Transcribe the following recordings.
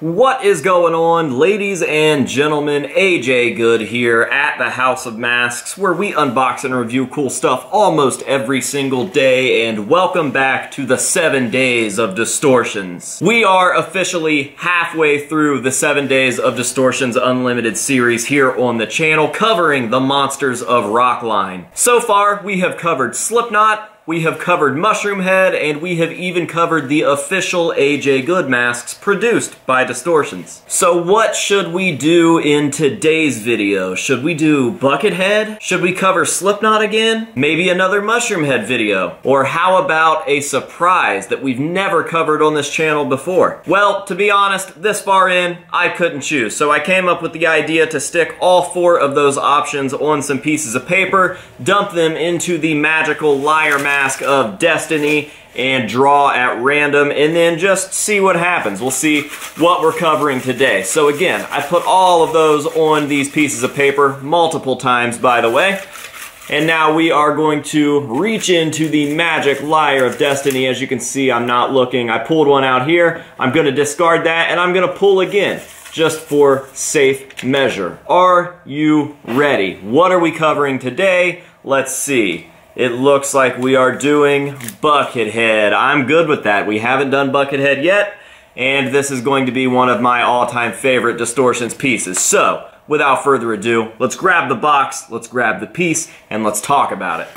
What is going on, ladies and gentlemen? AJ Good here at the House of Masks, where we unbox and review cool stuff almost every single day, and welcome back to the 7 Days of Distortions. We are officially halfway through the 7 Days of Distortions Unlimited series here on the channel, covering the Monsters of Rock line. So far, we have covered Slipknot, we have covered Mushroom Head, and we have even covered the official AJ Good masks produced by Distortions. So what should we do in today's video? Should we do Buckethead? Should we cover Slipknot again? Maybe another Mushroom Head video? Or how about a surprise that we've never covered on this channel before? Well, to be honest, this far in, I couldn't choose. So I came up with the idea to stick all 4 of those options on some pieces of paper, dump them into the magical liar mask of destiny, and draw at random, and then just see what happens. We'll see what we're covering today. So again, I put all of those on these pieces of paper multiple times, by the way. And now we are going to reach into the magic lyre of destiny. As you can see, I'm not looking. I pulled one out here. I'm going to discard that, and I'm going to pull again, just for safe measure. Are you ready? What are we covering today? Let's see. It looks like we are doing Buckethead. I'm good with that. We haven't done Buckethead yet, and this is going to be one of my all-time favorite Distortions pieces. So, without further ado, let's grab the box, let's grab the piece, and let's talk about it.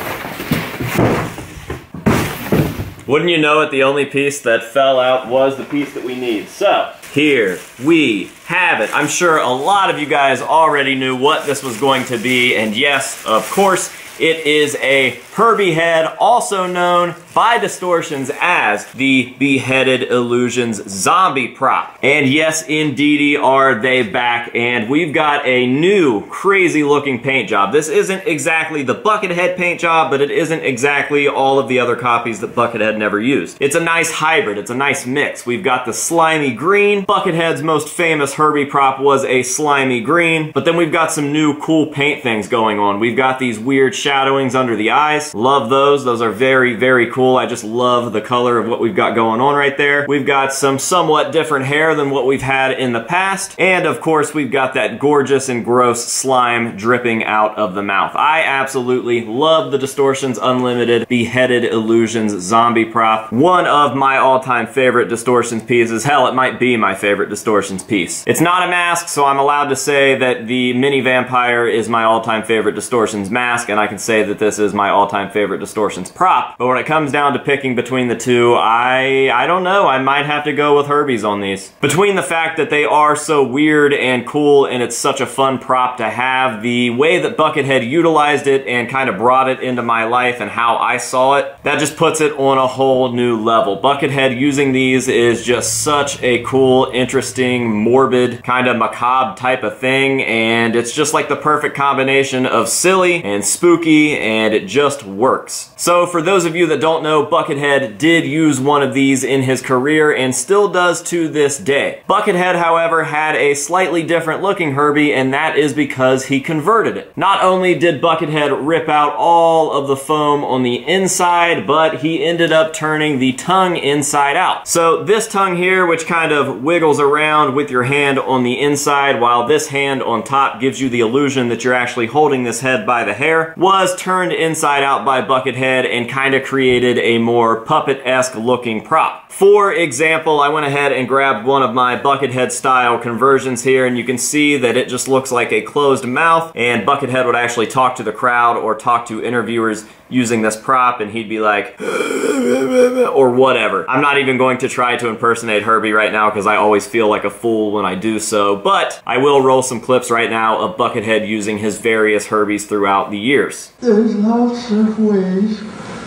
Wouldn't you know it, the only piece that fell out was the piece that we need. So, here we have it. I'm sure a lot of you guys already knew what this was going to be, and yes, of course, it is a Herbie head, also known by Distortions as the Beheaded Illusions zombie prop. And yes, indeedy are they back, and we've got a new crazy looking paint job. This isn't exactly the Buckethead paint job, but it isn't exactly all of the other copies that Buckethead never used. It's a nice hybrid, it's a nice mix. We've got the slimy green. Buckethead's most famous Herbie prop was a slimy green, but then we've got some new cool paint things going on. We've got these weird shadowings under the eyes. Love those. Those are very, very cool. I just love the color of what we've got going on right there. We've got some somewhat different hair than what we've had in the past. And of course, we've got that gorgeous and gross slime dripping out of the mouth. I absolutely love the Distortions Unlimited Beheaded Illusions zombie prop. One of my all-time favorite Distortions pieces. Hell, it might be my favorite Distortions piece. It's not a mask, so I'm allowed to say that the mini vampire is my all-time favorite Distortions mask, and I can say that this is my all-time favorite Distortions prop. But when it comes down to picking between the two, I don't know. I might have to go with Herbie's on these. Between the fact that they are so weird and cool and it's such a fun prop to have, the way that Buckethead utilized it and kind of brought it into my life and how I saw it, that just puts it on a whole new level. Buckethead using these is just such a cool, interesting, morbid, kind of macabre type of thing, and it's just like the perfect combination of silly and spooky, and it just works. So for those of you that don't know, Buckethead did use one of these in his career and still does to this day. Buckethead, however, had a slightly different looking Herbie, and that is because he converted it. Not only did Buckethead rip out all of the foam on the inside, but he ended up turning the tongue inside out. So this tongue here, which kind of wiggles around with your hand on the inside, while this hand on top gives you the illusion that you're actually holding this head by the hair, was turned inside out by Buckethead and kind of created a more puppet-esque looking prop. For example, I went ahead and grabbed one of my Buckethead style conversions here, and you can see that it just looks like a closed mouth, and Buckethead would actually talk to the crowd or talk to interviewers using this prop, and he'd be like, or whatever. I'm not even going to try to impersonate Herbie right now because I always feel like a fool when I do so, but I will roll some clips right now of Buckethead using his various Herbies throughout the years. There's lots of ways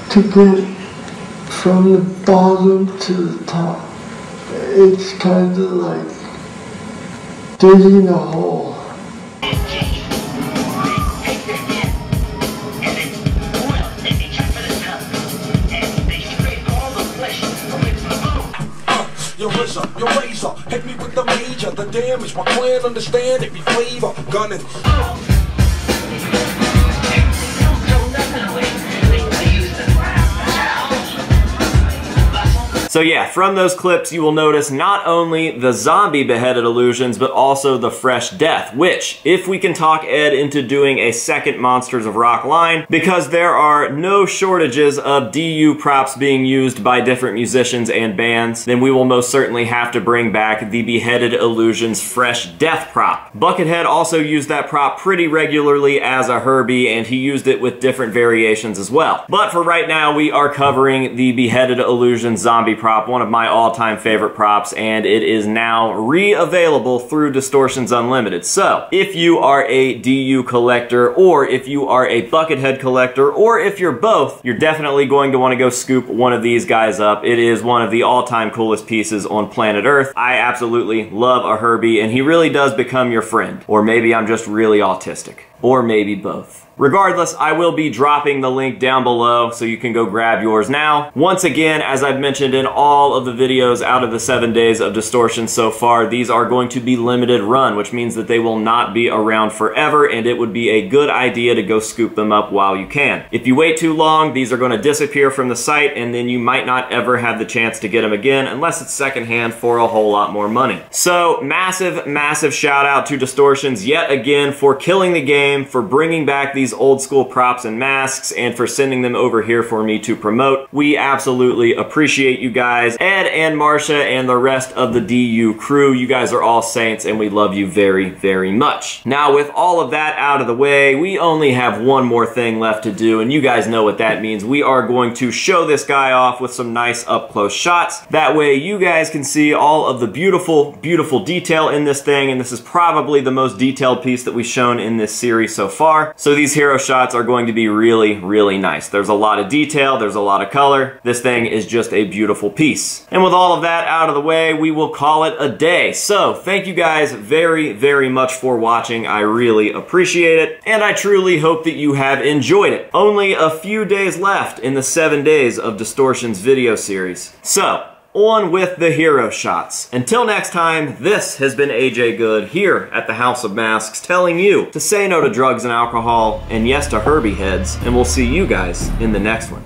to get from the bottom to the top. It's kind of like digging a hole. Your razor, hit me with the major, the damage, my clan understand every flavor, gunning. So yeah, from those clips you will notice not only the zombie beheaded illusions, but also the fresh death, which, if we can talk Ed into doing a second Monsters of Rock line, because there are no shortages of DU props being used by different musicians and bands, then we will most certainly have to bring back the beheaded illusions fresh death prop. Buckethead also used that prop pretty regularly as a Herbie, and he used it with different variations as well. But for right now, we are covering the beheaded illusions zombie prop, one of my all-time favorite props, and it is now re-available through Distortions Unlimited. So, if you are a DU collector, or if you are a Buckethead collector, or if you're both, you're definitely going to want to go scoop one of these guys up. It is one of the all-time coolest pieces on planet Earth. I absolutely love a Herbie, and he really does become your friend. Or maybe I'm just really autistic. Or maybe both. Regardless, I will be dropping the link down below so you can go grab yours now. Once again, as I've mentioned in all of the videos out of the 7 days of Distortion so far, these are going to be limited run, which means that they will not be around forever, and it would be a good idea to go scoop them up while you can. If you wait too long, these are going to disappear from the site, and then you might not ever have the chance to get them again unless it's secondhand for a whole lot more money. So, massive, massive shout out to Distortions yet again for killing the game, for bringing back these old school props and masks, and for sending them over here for me to promote. We absolutely appreciate you guys. Ed and Marcia and the rest of the DU crew, you guys are all saints and we love you very, very much. Now, with all of that out of the way, we only have one more thing left to do, and you guys know what that means. We are going to show this guy off with some nice up-close shots. That way you guys can see all of the beautiful, beautiful detail in this thing, and this is probably the most detailed piece that we've shown in this series so far. So these hero shots are going to be really, really nice. There's a lot of detail, there's a lot of color. This thing is just a beautiful piece. And with all of that out of the way, we will call it a day. So thank you guys very, very much for watching. I really appreciate it, and I truly hope that you have enjoyed it. Only a few days left in the 7 days of Distortions video series. So, on with the hero shots. Until next time, this has been AJ Good here at the House of Masks, telling you to say no to drugs and alcohol, and yes to Herbie heads, and we'll see you guys in the next one.